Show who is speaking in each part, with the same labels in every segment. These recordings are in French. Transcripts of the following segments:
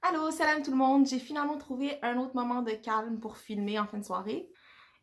Speaker 1: Allô, salam tout le monde! J'ai finalement trouvé un autre moment de calme pour filmer en fin de soirée.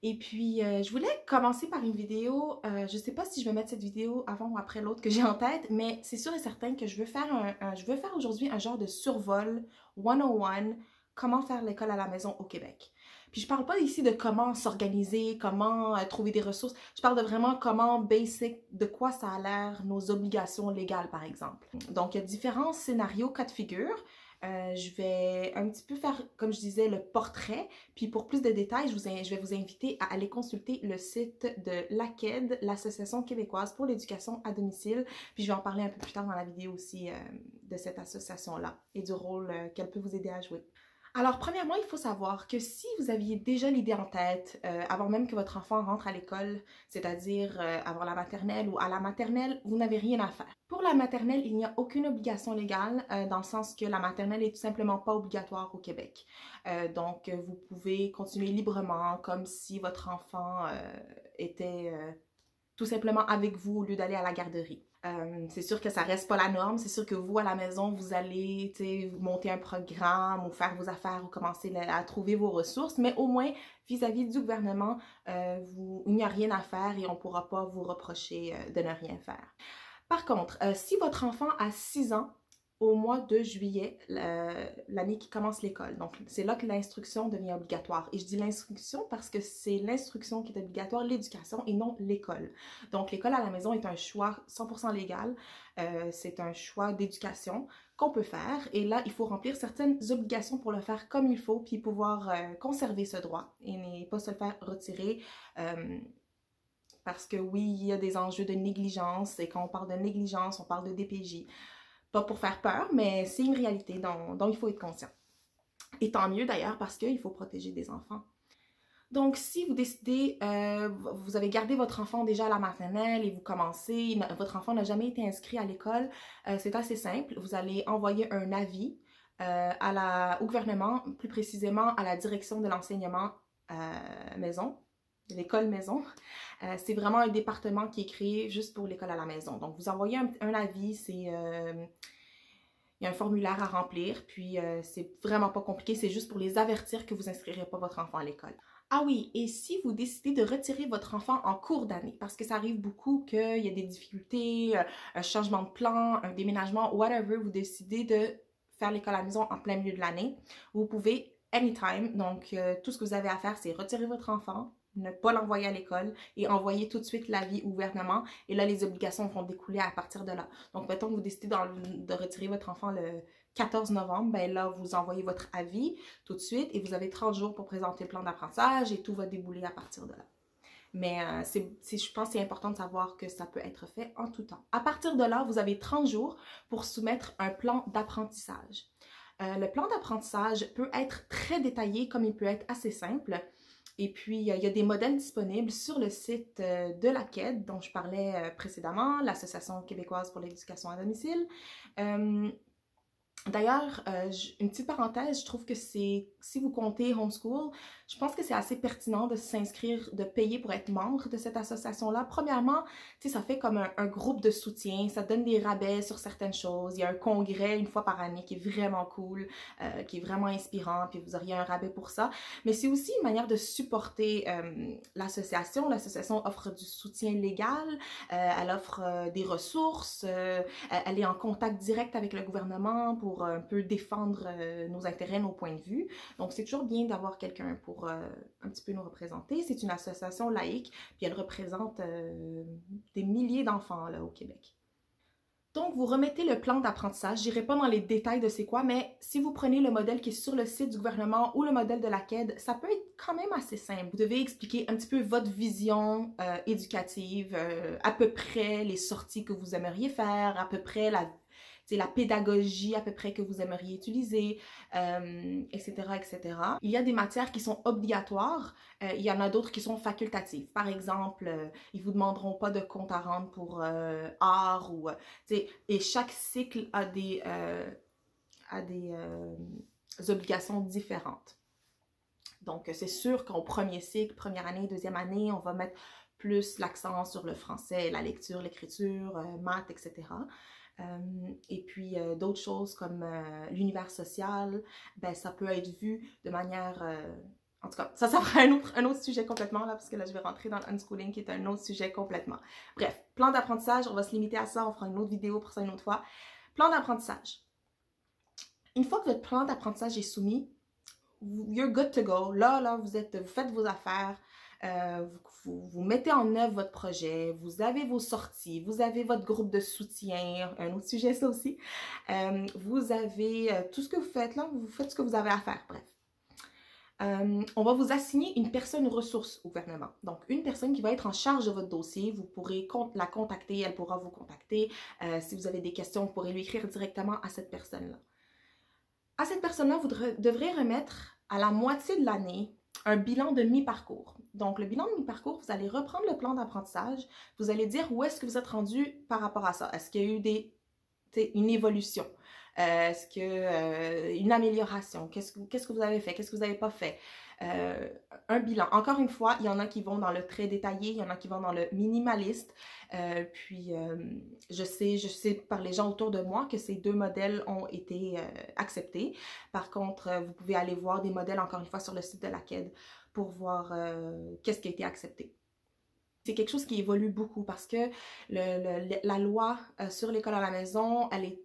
Speaker 1: Et puis, je voulais commencer par une vidéo. Je sais pas si je vais mettre cette vidéo avant ou après l'autre que j'ai en tête, mais c'est sûr et certain que je veux faire je veux faire aujourd'hui un genre de survol 101, comment faire l'école à la maison au Québec. Puis je parle pas ici de comment s'organiser, comment trouver des ressources. Je parle de vraiment comment basic, de quoi ça a l'air, nos obligations légales par exemple. Donc, il y a différents scénarios, cas de figure. Je vais un petit peu faire, comme je disais, le portrait. Puis pour plus de détails, je vais vous inviter à aller consulter le site de l'AQED, l'Association québécoise pour l'éducation à domicile. Puis je vais en parler un peu plus tard dans la vidéo aussi de cette association-là et du rôle qu'elle peut vous aider à jouer. Alors, premièrement, il faut savoir que si vous aviez déjà l'idée en tête, avant même que votre enfant rentre à l'école, c'est-à-dire avant la maternelle ou à la maternelle, vous n'avez rien à faire. Pour la maternelle, il n'y a aucune obligation légale, dans le sens que la maternelle est tout simplement pas obligatoire au Québec. Donc, vous pouvez continuer librement, comme si votre enfant était tout simplement avec vous au lieu d'aller à la garderie. C'est sûr que ça reste pas la norme, c'est sûr que vous à la maison vous allez monter un programme ou faire vos affaires ou commencer à trouver vos ressources, mais au moins vis-à-vis du gouvernement, il n'y a rien à faire et on ne pourra pas vous reprocher de ne rien faire. Par contre, si votre enfant a 6 ans, au mois de juillet, l'année qui commence l'école. Donc, c'est là que l'instruction devient obligatoire. Et je dis l'instruction parce que c'est l'instruction qui est obligatoire, l'éducation et non l'école. Donc, l'école à la maison est un choix 100% légal. C'est un choix d'éducation qu'on peut faire. Et là, il faut remplir certaines obligations pour le faire comme il faut, puis pouvoir conserver ce droit et pas se le faire retirer. Parce que oui, il y a des enjeux de négligence. Et quand on parle de négligence, on parle de DPJ. Pas pour faire peur, mais c'est une réalité dont il faut être conscient. Et tant mieux d'ailleurs parce qu'il faut protéger des enfants. Donc, si vous décidez, vous avez gardé votre enfant déjà à la maternelle et vous commencez, votre enfant n'a jamais été inscrit à l'école, c'est assez simple. Vous allez envoyer un avis au gouvernement, plus précisément à la direction de l'enseignement maison, de l'école maison. C'est vraiment un département qui est créé juste pour l'école à la maison. Donc, vous envoyez un avis, il y a un formulaire à remplir, puis c'est vraiment pas compliqué, c'est juste pour les avertir que vous n'inscrirez pas votre enfant à l'école. Ah oui, et si vous décidez de retirer votre enfant en cours d'année, parce que ça arrive beaucoup qu'il y a des difficultés, un changement de plan, un déménagement, whatever, vous décidez de faire l'école à la maison en plein milieu de l'année, vous pouvez anytime, donc tout ce que vous avez à faire, c'est retirer votre enfant, ne pas l'envoyer à l'école et envoyer tout de suite l'avis au gouvernement. Et là, les obligations vont découler à partir de là. Donc, mettons que vous décidez de retirer votre enfant le 14 novembre, ben là, vous envoyez votre avis tout de suite et vous avez 30 jours pour présenter le plan d'apprentissage et tout va débouler à partir de là. Mais je pense que c'est important de savoir que ça peut être fait en tout temps. À partir de là, vous avez 30 jours pour soumettre un plan d'apprentissage. Le plan d'apprentissage peut être très détaillé comme il peut être assez simple. Et puis, il y a des modèles disponibles sur le site de l'AQED dont je parlais précédemment, l'Association québécoise pour l'éducation à domicile. D'ailleurs, une petite parenthèse, je trouve que si vous comptez homeschool, je pense que c'est assez pertinent de s'inscrire, de payer pour être membre de cette association-là. Premièrement, tu sais, ça fait comme un groupe de soutien, ça donne des rabais sur certaines choses. Il y a un congrès une fois par année qui est vraiment cool, qui est vraiment inspirant, puis vous auriez un rabais pour ça. Mais c'est aussi une manière de supporter l'association. L'association offre du soutien légal, elle offre des ressources, elle est en contact direct avec le gouvernement pour un peu défendre nos intérêts, nos points de vue. Donc, c'est toujours bien d'avoir quelqu'un pour un petit peu nous représenter. C'est une association laïque, puis elle représente des milliers d'enfants là au Québec. Donc, vous remettez le plan d'apprentissage. Je n'irai pas dans les détails de c'est quoi, mais si vous prenez le modèle qui est sur le site du gouvernement ou le modèle de l'AQED, ça peut être quand même assez simple. Vous devez expliquer un petit peu votre vision éducative, à peu près les sorties que vous aimeriez faire, à peu près la pédagogie à peu près que vous aimeriez utiliser, etc., etc. Il y a des matières qui sont obligatoires, il y en a d'autres qui sont facultatives. Par exemple, ils vous demanderont pas de compte à rendre pour art ou, et chaque cycle a des obligations différentes. Donc, c'est sûr qu'au premier cycle, première année, deuxième année, on va mettre plus l'accent sur le français, la lecture, l'écriture, maths, etc. Et puis d'autres choses comme l'univers social, ben, ça peut être vu de manière... en tout cas, ça fera un autre sujet complètement, là, parce que là, je vais rentrer dans l'unschooling, qui est un autre sujet complètement. Bref, plan d'apprentissage, on va se limiter à ça, on fera une autre vidéo pour ça une autre fois. Plan d'apprentissage. Une fois que votre plan d'apprentissage est soumis, you're good to go. Là, vous faites vos affaires, vous mettez en œuvre votre projet, vous avez vos sorties, vous avez votre groupe de soutien, un autre sujet ça aussi, vous avez tout ce que vous faites là, vous faites ce que vous avez à faire, bref. On va vous assigner une personne ressource au gouvernement. Donc, une personne qui va être en charge de votre dossier. Vous pourrez la contacter, elle pourra vous contacter. Si vous avez des questions, vous pourrez lui écrire directement à cette personne-là. À cette personne-là, vous devrez remettre à la moitié de l'année un bilan de mi-parcours. Donc, le bilan de mi-parcours, vous allez reprendre le plan d'apprentissage. Vous allez dire où est-ce que vous êtes rendu par rapport à ça. Est-ce qu'il y a eu une évolution? Est-ce que une amélioration? Qu'est-ce que vous avez fait? Qu'est-ce que vous n'avez pas fait? Un bilan. Encore une fois, il y en a qui vont dans le très détaillé, il y en a qui vont dans le minimaliste. Je sais par les gens autour de moi que ces deux modèles ont été acceptés. Par contre, vous pouvez aller voir des modèles, encore une fois, sur le site de l'AQED pour voir qu'est-ce qui a été accepté. C'est quelque chose qui évolue beaucoup parce que la loi sur l'école à la maison, elle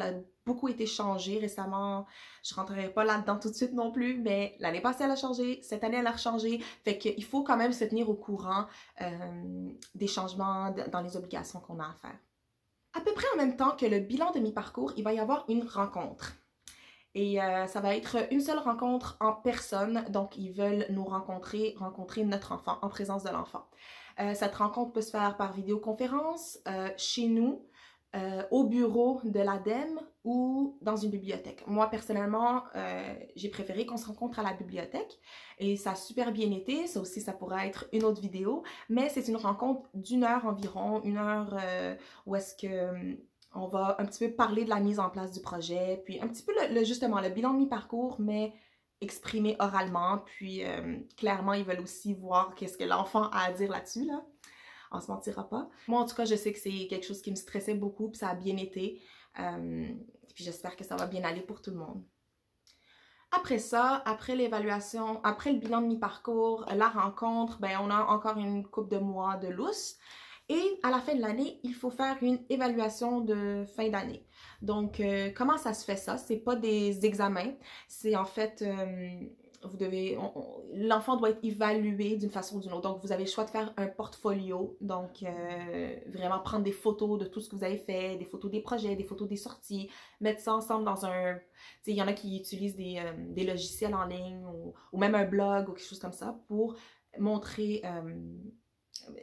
Speaker 1: a beaucoup été changée récemment. Je rentrerai pas là-dedans tout de suite non plus, mais l'année passée, elle a changé. Cette année, elle a changé. Fait qu'il faut quand même se tenir au courant des changements dans les obligations qu'on a à faire. À peu près en même temps que le bilan de mi-parcours, il va y avoir une rencontre. Et ça va être une seule rencontre en personne. Donc, ils veulent nous rencontrer notre enfant, en présence de l'enfant. Cette rencontre peut se faire par vidéoconférence, chez nous, au bureau de l'ADEME ou dans une bibliothèque. Moi, personnellement, j'ai préféré qu'on se rencontre à la bibliothèque et ça a super bien été. Ça aussi, ça pourra être une autre vidéo, mais c'est une rencontre d'1 heure environ, 1 heure où est-ce que on va un petit peu parler de la mise en place du projet, puis un petit peu justement le bilan de mi-parcours, mais exprimé oralement, puis clairement, ils veulent aussi voir qu'est-ce que l'enfant a à dire là-dessus, là. On se mentira pas. Moi, en tout cas, je sais que c'est quelque chose qui me stressait beaucoup, puis ça a bien été. Puis j'espère que ça va bien aller pour tout le monde. Après ça, après l'évaluation, après le bilan de mi-parcours, la rencontre, ben on a encore une couple de mois de lousse. Et à la fin de l'année, il faut faire une évaluation de fin d'année. Donc, comment ça se fait ça? C'est pas des examens, c'est en fait... l'enfant doit être évalué d'une façon ou d'une autre. Donc, vous avez le choix de faire un portfolio. Donc, vraiment prendre des photos de tout ce que vous avez fait, des photos des projets, des photos des sorties, mettre ça ensemble dans un... Il y en a qui utilisent des logiciels en ligne ou même un blog ou quelque chose comme ça pour montrer...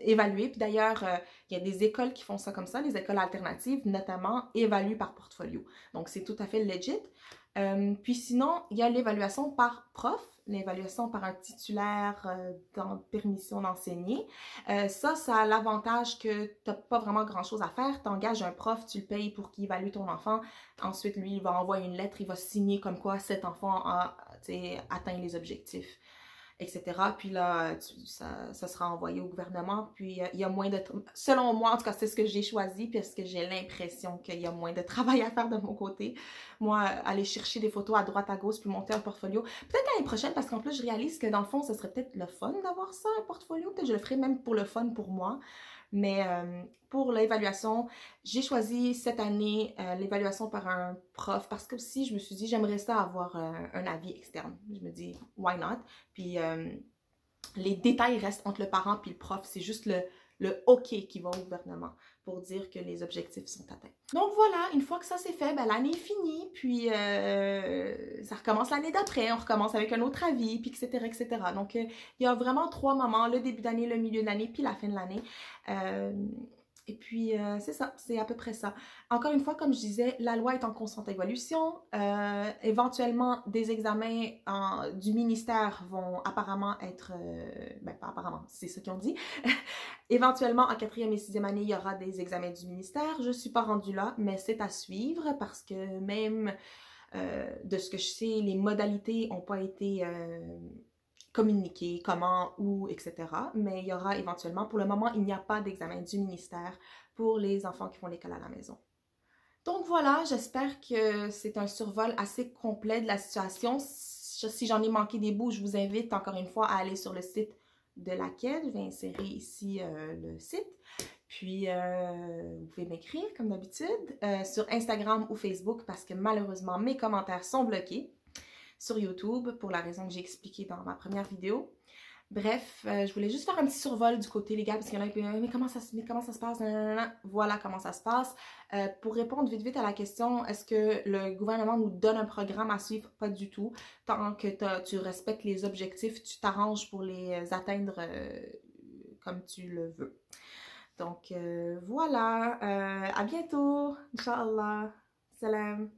Speaker 1: évaluer. Puis d'ailleurs, il y a des écoles qui font ça comme ça, les écoles alternatives, notamment évaluent par portfolio. Donc, c'est tout à fait legit. Puis sinon, il y a l'évaluation par prof, l'évaluation par un titulaire dans permission d'enseigner. Ça a l'avantage que tu n'as pas vraiment grand-chose à faire. Tu engages un prof, tu le payes pour qu'il évalue ton enfant. Ensuite, lui, il va envoyer une lettre, il va signer comme quoi cet enfant a atteint les objectifs, etc. Puis là, ça sera envoyé au gouvernement. Puis il y a moins de... Selon moi, en tout cas, c'est ce que j'ai choisi parce que j'ai l'impression qu'il y a moins de travail à faire de mon côté. Moi, aller chercher des photos à droite, à gauche, puis monter un portfolio. Peut-être l'année prochaine, parce qu'en plus, je réalise que dans le fond, ce serait peut-être le fun d'avoir ça, un portfolio. Peut-être que je le ferais même pour le fun pour moi. Mais pour l'évaluation, j'ai choisi cette année l'évaluation par un prof parce que aussi je me suis dit j'aimerais ça avoir un avis externe. Je me dis why not? Puis les détails restent entre le parent et le prof, c'est juste le OK qui va au gouvernement pour dire que les objectifs sont atteints. Donc voilà, une fois que ça c'est fait, ben, l'année est finie, puis ça recommence l'année d'après, on recommence avec un autre avis, puis etc. etc. Donc il y a vraiment 3 moments, le début d'année, le milieu d'année, puis la fin de l'année. Et puis, c'est ça, c'est à peu près ça. Encore une fois, comme je disais, la loi est en constante évolution. Éventuellement, des examens du ministère vont apparemment être... ben, pas apparemment, c'est ce qu'ils ont dit. Éventuellement, en 4e et 6e année, il y aura des examens du ministère. Je ne suis pas rendue là, mais c'est à suivre parce que même de ce que je sais, les modalités n'ont pas été... communiquer comment, où, etc. Mais il y aura éventuellement, pour le moment, il n'y a pas d'examen du ministère pour les enfants qui font l'école à la maison. Donc voilà, j'espère que c'est un survol assez complet de la situation. Si j'en ai manqué des bouts, je vous invite encore une fois à aller sur le site de laquelle je vais insérer ici le site. Puis, vous pouvez m'écrire comme d'habitude sur Instagram ou Facebook parce que malheureusement, mes commentaires sont bloqués sur YouTube pour la raison que j'ai expliquée dans ma première vidéo. Bref, je voulais juste faire un petit survol du côté légal parce qu'il y en a qui mais comment ça se passe? Nanana. Voilà comment ça se passe. Pour répondre vite à la question, est-ce que le gouvernement nous donne un programme à suivre? Pas du tout. Tant que tu respectes les objectifs, tu t'arranges pour les atteindre comme tu le veux. Donc voilà, à bientôt, Inch'Allah. Salam.